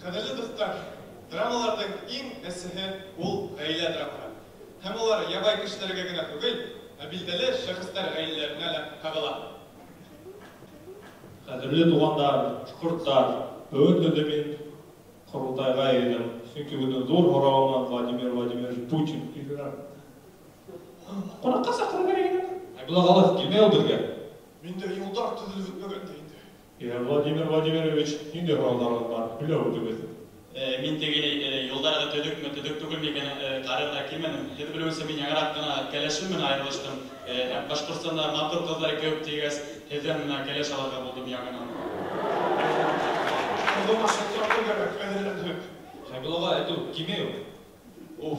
Қадірлі достар, драмалардың ең әсігі ол ғаилә драмалары. Һәм олар ябай кешеләргә генә түгел, билдәле шәхестәр ғаиләләренә лә кагыла. Қадірлі туғандар, шұқырттар, бүгін мен құрылтайға едім. Çünkü бүгін зор хорауынан Владимир Владимирович Путин үйгенім. Қонаққа сақырып берген. Бұла қалып келмей алдырға. Менде елдар түзіліп өтмегенде енді. Владимир Владимирович, нендей құралдарыңыз бар? Біле өтігіз. Мен тегелей yollarda tödük tugulmegen qararına kelmedim. Hedi bilmese men yangırak gana kelешим мен ayrılıştım. Башқұртстанда матур қыздар көп тегес, hedem kelеш аларга болдum яңынан. Қолыма шаттырып керек, әділетіп. Шайбылаға айту кемеу?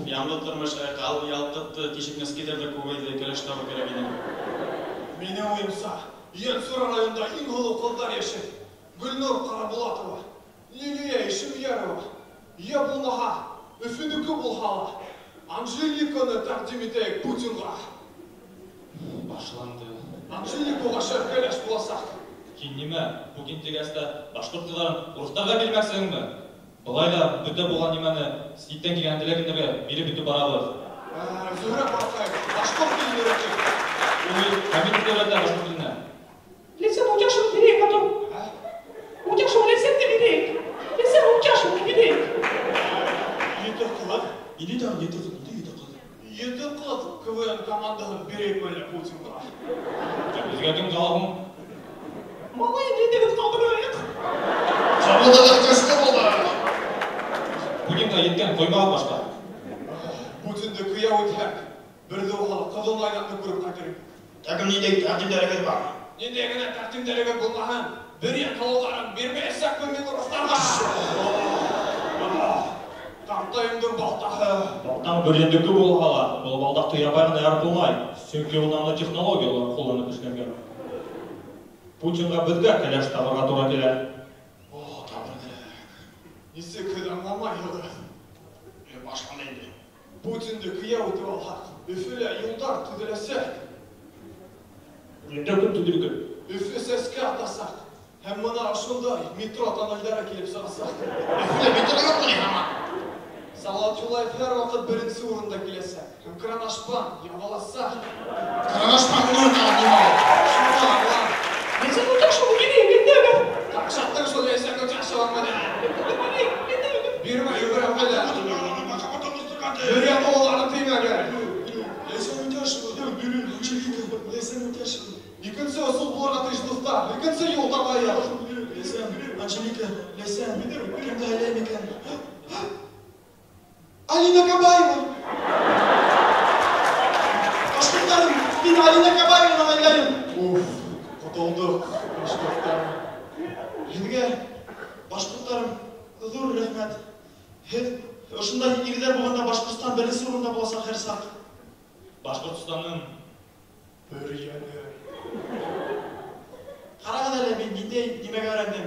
Yandı тұрмыш, қалды ялтыпты, тешік нескедерді көбейді келеш табы керек едім. Мене ойымса, Ен-Сұра районында ең ұлы қыздар еші. Гүлнұр Қарабулатова, Лилия Ишімьярова, я болмаға, үфінікі болғала. Анжеликаны тәқдим етейік Путинға. Башыланды. Анжеликаға шәркелеш боласақ. Неме, Путин тегесті башқұрт қыздарын ұрыстарға келмәксің бі? Бұлайда бүті болған немені ситтен келген тілегіндегі бері бүті барабыз. Зөре бартайық, башқұрт тілін өретек. Ой, кәмет өреті башқұрт тіліне. Лесен утяшын берейік, атом. Утяшын лесенді берейік. Лесен утяшын берейік. Еті қылып? Еті қылып, еті қылып. Еті қылып КВН командағын берейік бөлі Путинға. Бізге кім қалағым? Малай недегі қалдырайық. Жабылдығы көшті болды. Путинға еткен қоймаған башқа. Путинді күйе өтек. Бірді оғалы қызыл айнатны көріп қайтырып. Тәкім нендегі тәқдімдеріңіз бар? Нендегіне тәқдімдеріңіз болмаған. Бірен қалуғарын бермейсек көмек ұрыстарға. Қартайымдың балтағы. Балтаң бірендігі болғала. Бұл балдақты ябайғын әрі болмай. Çünkü onlarla технологиялар қолданып ішленген. Путинға бізге келеш табырға тура келер. Табыр керек. Несі көден мамай еді. Башқанда енді. Путинді күйе өтіп алғақ. Үфілі елдар түділесек. Енді күн түділгін. Үфі сәске атасақ. Hem bana aşılday metro tanıldara kelip sarasaq. Üfle metro yok mu ne ama? Salat Yulayev her vakit birinci uğrunda kelesek. Hem Kranaşpan yavalasaq. Kranaşpan uğrunda anlaymalı. Şuna Allah. Lesen utyaşın bereyik, endегі. Takşattın şu lesen utyaşı olmadı. Birme yürüyorum hele. Yürüyen oğlanı tüymege. Lesen utyaşı. Lesen utyaşı. İkinci usul bularına tışlıkta, ikinci yolda bayar. Lesen, Angelika, Lesen, kimde hele miken? Alina Kabayeva. Başkırtlarım, ben Alina Kabayeva'nın aylayım. Kutuldu. Başkırtlarım. Елге, башқұрттарым, зор рахмет. Ошындай ирдер болғанда Башқұртстан бірінші орында болса қайырсақ. Башқұртстанның бір ені. Қараған әлі мен нендей немеге öğrendim.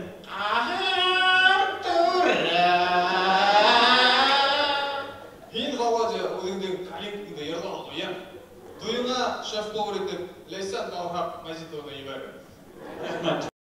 Хин Ғаваде өзіңдің калинкіңді ерді алды, ем. Дүйіңа шеф-повар етіп, Лейсан Талғап Мазитовны ебәрі. Рахмет.